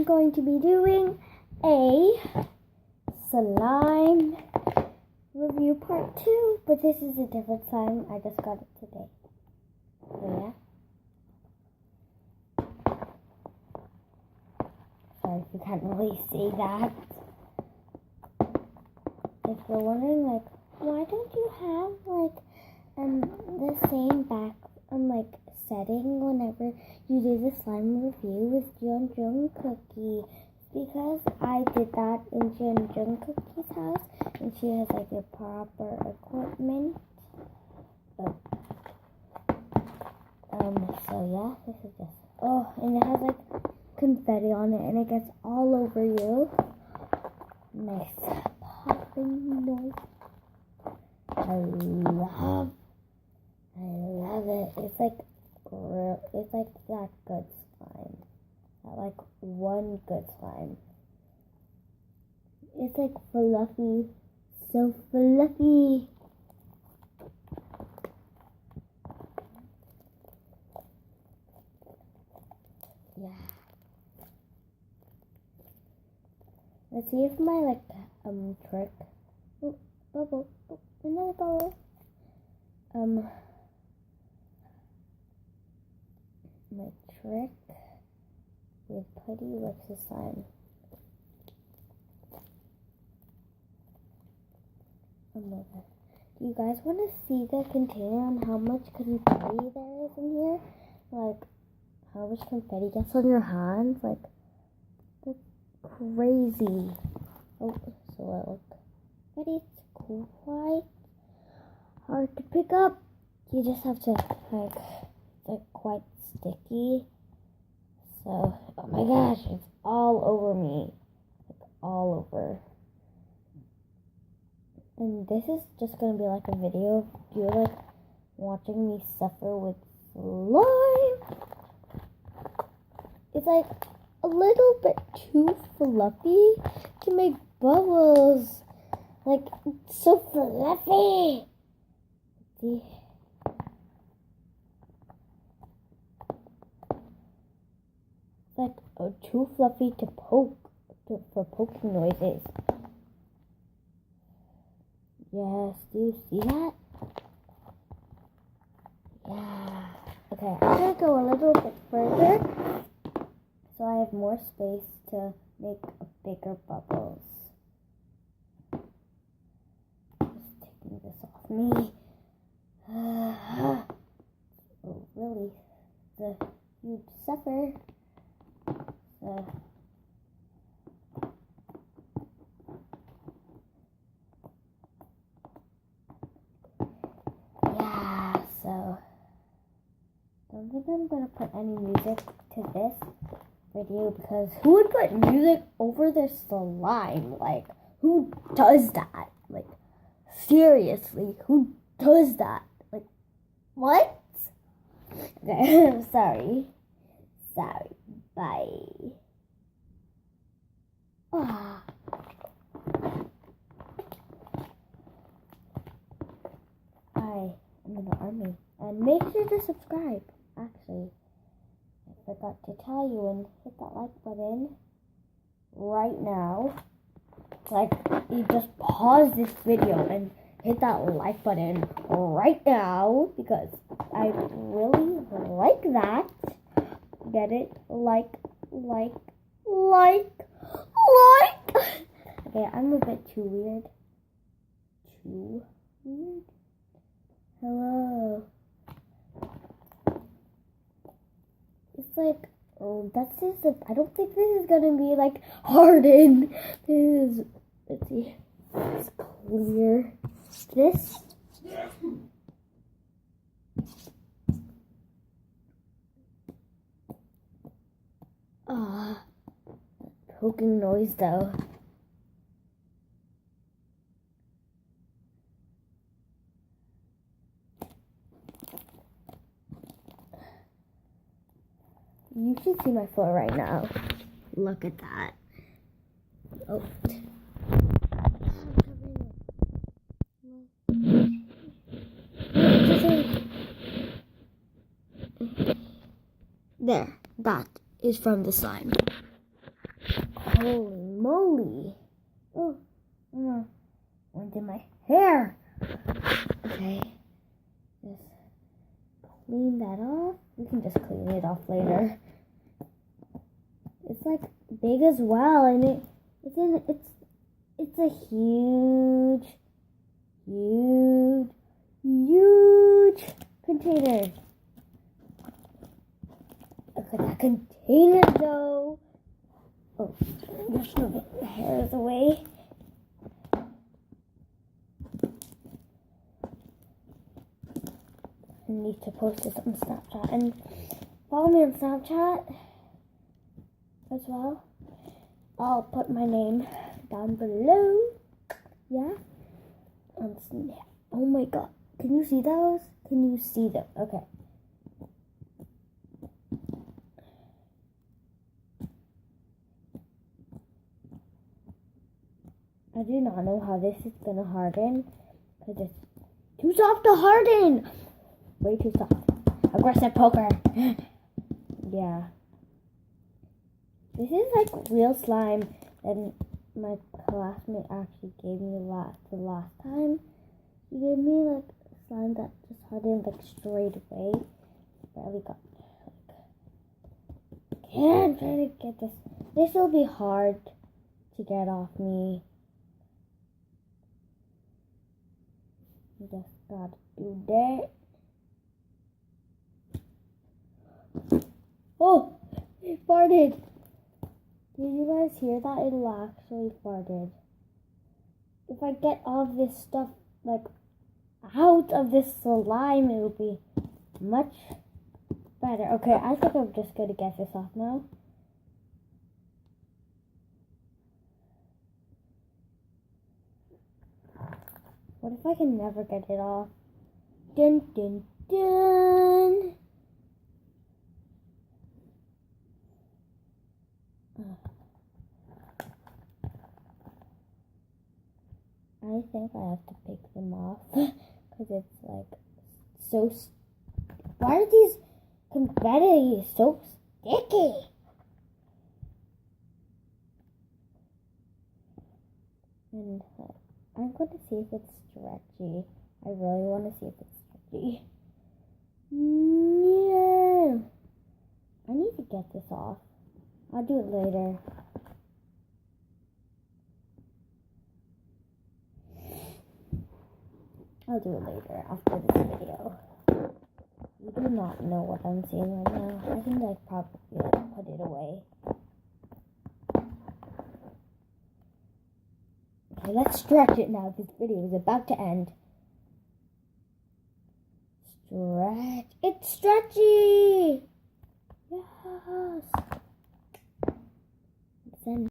I'm going to be doing a slime review part 2, but this is a different slime. I just got it today. So yeah. Sorry if you can't really see that. If you're wondering, like, why don't you have the same back setting whenever you do the slime review with Jung Cookie? Because I did that in Jung Cookie's house, and she has the proper equipment. So yeah, this is just and it has confetti on it, and it gets all over you. Nice popping noise. I love it. It's that good slime. That one good slime. It's fluffy. So fluffy. Yeah. Let's see if my trick. Oh, bubble. Oh, another bubble. My trick with putty lips this slime. Oh my god. Do you guys want to see the container on how much confetti there is in here? How much confetti gets on your hands? That's crazy. Oh, so but it's quite hard to pick up. You just have to it's quite sticky. So, oh my gosh, it's all over me. All over. And this is just gonna be a video of you watching me suffer with slime. It's a little bit too fluffy to make bubbles. It's so fluffy. See? Too fluffy to poke for poking noises. Yes, do you see that? Yeah. Okay, I'm gonna go a little bit further so I have more space to make bigger bubbles. Just taking this off me. Oh, really? You'd suffer. Yeah, so I don't think I'm gonna put any music to this video because who would put music over their slime? Who does that? Seriously, who does that? What? Okay, I'm sorry. Sorry. Bye. Ah. I am in the army. And make sure to subscribe. Actually, I forgot to tell you, and hit that like button right now. You just pause this video and hit that like button right now because I really like that. Get it? Like. Okay, I'm a bit too weird. Too weird? Hello. It's that's just I don't think this is gonna be hardened. This is, let's see. It's clear. This. Poking noise though. You should see my floor right now. Look at that. Oh. There. That is from the slime. Holy moly. Oh, went in my hair. Okay. Just clean that off. We can just clean it off later. It's like big as well, and it's a huge container. Look at that container though. Oh, just move the hairs away. I need to post this on Snapchat and follow me on Snapchat as well. I'll put my name down below. Yeah. Oh my god. Can you see those? Can you see them? Okay. I do not know how this is gonna harden because it's too soft to harden. Way too soft. Aggressive poker. Yeah. This is like real slime that my classmate actually gave me the last time. He gave me like slime that just hardened like straight away. Barely got I'm trying to get this. This will be hard to get off me. You just gotta do that. Oh, it farted. Did you guys hear that? It actually farted. If I get all of this stuff like out of this slime, it will be much better. Okay, I think I'm just gonna get this off now. What if I can never get it off? Dun dun dun. I think I have to pick them off because it's like so. Why are these confetti so sticky? And I'm going to see if it's stretchy. I really want to see if it's stretchy. No, I need to get this off. I'll do it later. I'll do it later after this video. You do not know what I'm seeing right now. I think I probably put it away. Okay, let's stretch it now. This video is about to end. Stretch. It's stretchy!